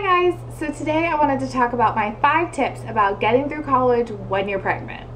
Hi guys! So today I wanted to talk about my 5 tips about getting through college when you're pregnant.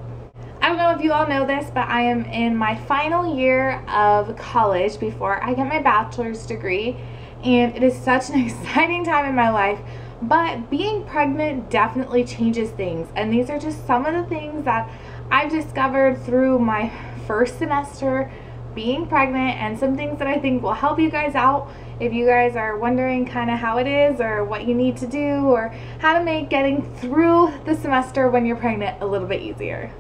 I don't know if you all know this, but I am in my final year of college before I get my bachelor's degree, and it is such an exciting time in my life, but being pregnant definitely changes things, and these are just some of the things that I've discovered through my first semester being pregnant, and some things that I think will help you guys out if you guys are wondering kind of how it is or what you need to do or how to make getting through the semester when you're pregnant a little bit easier.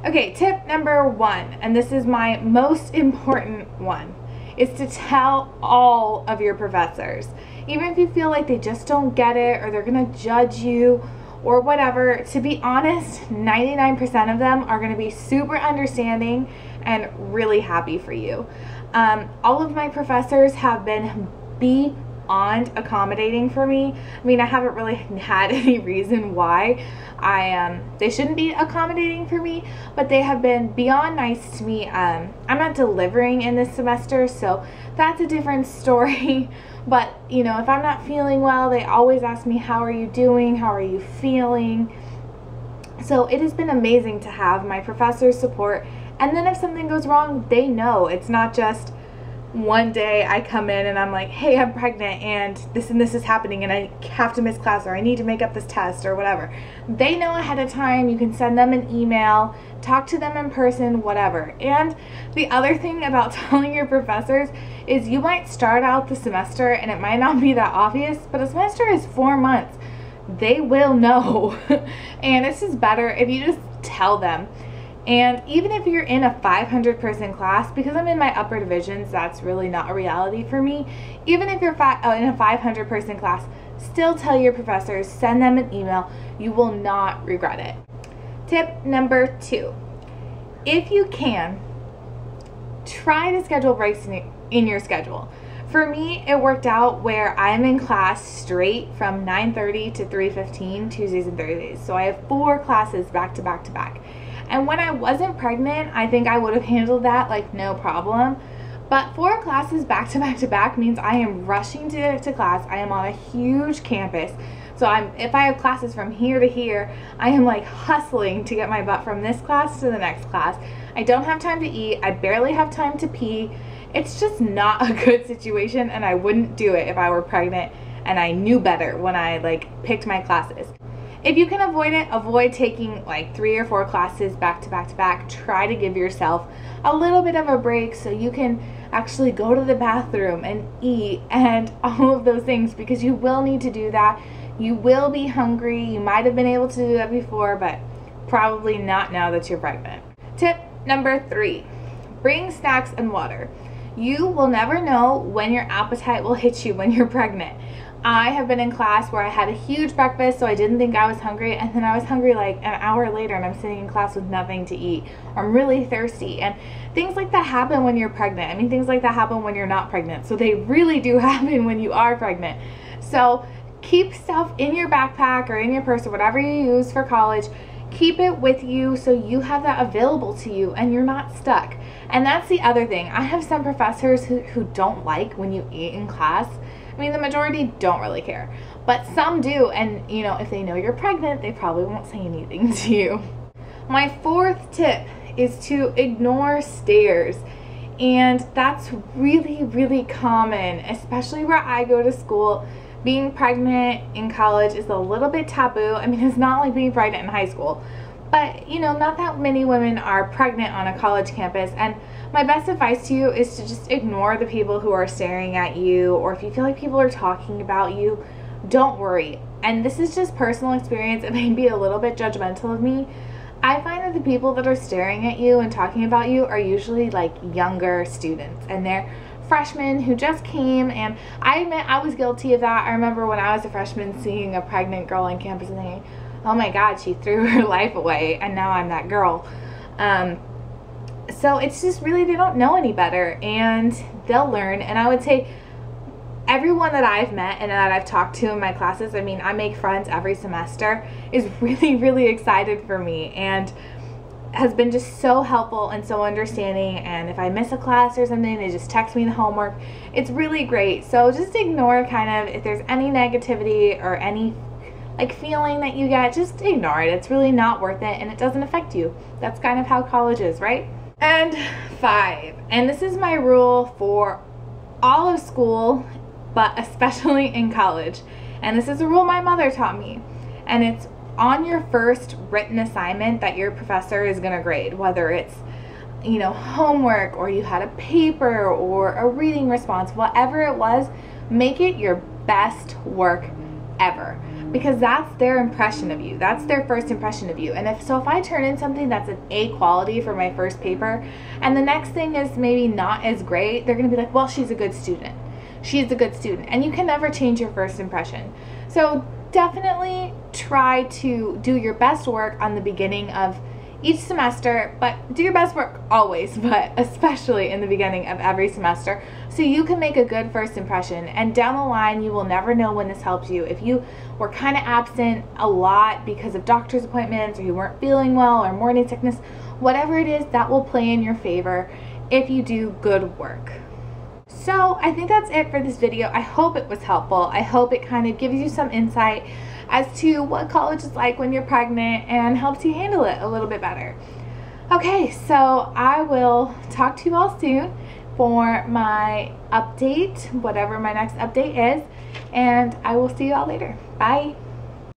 Okay, tip number 1, and this is my most important one, is to tell all of your professors. Even if you feel like they just don't get it or they're gonna judge you or whatever, to be honest, 99% of them are gonna be super understanding and really happy for you. All of my professors have been beyond accommodating for me. I mean, I haven't really had any reason why they shouldn't be accommodating for me, but they have been beyond nice to me. I'm not delivering in this semester, so that's a different story. But you know, if I'm not feeling well, they always ask me, how are you doing? How are you feeling? So it has been amazing to have my professors' support. And then if something goes wrong, they know. It's not just one day I come in and I'm like, hey, I'm pregnant and this is happening and I have to miss class or I need to make up this test or whatever. They know ahead of time. You can send them an email, talk to them in person, whatever. And the other thing about telling your professors is you might start out the semester and it might not be that obvious, but a semester is 4 months. They will know. And it's just better if you just tell them. And even if you're in a 500-person class, because I'm in my upper divisions, that's really not a reality for me. Even if you're in a 500-person class, still tell your professors, send them an email. You will not regret it. Tip number 2, if you can, try to schedule breaks in your schedule. For me, it worked out where I'm in class straight from 9:30 to 3:15 Tuesdays and Thursdays. So I have 4 classes back to back to back. And when I wasn't pregnant, I think I would have handled that like no problem. But 4 classes back to back to back means I am rushing to class. I am on a huge campus. So if I have classes from here to here, I am like hustling to get my butt from this class to the next class. I don't have time to eat. I barely have time to pee. It's just not a good situation, and I wouldn't do it if I were pregnant and I knew better when I picked my classes. If you can avoid it, avoid taking like 3 or 4 classes back to back to back. Try to give yourself a little bit of a break so you can actually go to the bathroom and eat and all of those things, because you will need to do that. You will be hungry. You might have been able to do that before, but probably not now that you're pregnant. Tip number 3, bring snacks and water. You will never know when your appetite will hit you when you're pregnant. I have been in class where I had a huge breakfast, so I didn't think I was hungry, and then I was hungry like an hour later and I'm sitting in class with nothing to eat. I'm really thirsty, and things like that happen when you're pregnant. I mean, things like that happen when you're not pregnant, so they really do happen when you are pregnant. So keep stuff in your backpack or in your purse or whatever you use for college. Keep it with you so you have that available to you and you're not stuck. And that's the other thing. I have some professors who don't like when you eat in class. I mean, the majority don't really care, but some do, and you know, if they know you're pregnant, they probably won't say anything to you. My 4th tip is to ignore stares, and that's really, really common, especially where I go to school. Being pregnant in college is a little bit taboo. I mean, it's not like being pregnant in high school, but you know, not that many women are pregnant on a college campus, and my best advice to you is to just ignore the people who are staring at you, or if you feel like people are talking about you, don't worry. And this is just personal experience. It may be a little bit judgmental of me. I find that the people that are staring at you and talking about you are usually like younger students, and they're freshmen who just came, and I admit I was guilty of that. I remember when I was a freshman seeing a pregnant girl on campus and thinking, oh my god, she threw her life away and now I'm that girl. So it's just really, they don't know any better, and they'll learn. And I would say everyone that I've met and that I've talked to in my classes, I mean, I make friends every semester, is really, really excited for me. And has been just so helpful and so understanding, and if I miss a class or something, they just text me the homework. It's really great. So just ignore kind of if there's any negativity or any like feeling that you get, just ignore it. It's really not worth it, and it doesn't affect you. That's kind of how college is, right? And 5, and this is my rule for all of school, but especially in college, and this is a rule my mother taught me, and it's on your first written assignment that your professor is going to grade, whether it's, you know, homework or you had a paper or a reading response, whatever it was, make it your best work ever, because that's their impression of you. That's their first impression of you. And if I turn in something that's an A quality for my first paper, and the next thing is maybe not as great, they're gonna be like, well, she's a good student. She's a good student. And you can never change your first impression. So definitely try to do your best work on the beginning of each semester, but do your best work always, but especially in the beginning of every semester, so you can make a good first impression. And down the line, you will never know when this helps you. If you were kind of absent a lot because of doctor's appointments, or you weren't feeling well, or morning sickness, whatever it is, that will play in your favor if you do good work. So I think that's it for this video. I hope it was helpful. I hope it kind of gives you some insight as to what college is like when you're pregnant and helps you handle it a little bit better. Okay, so I will talk to you all soon for my update, whatever my next update is, and I will see you all later. Bye.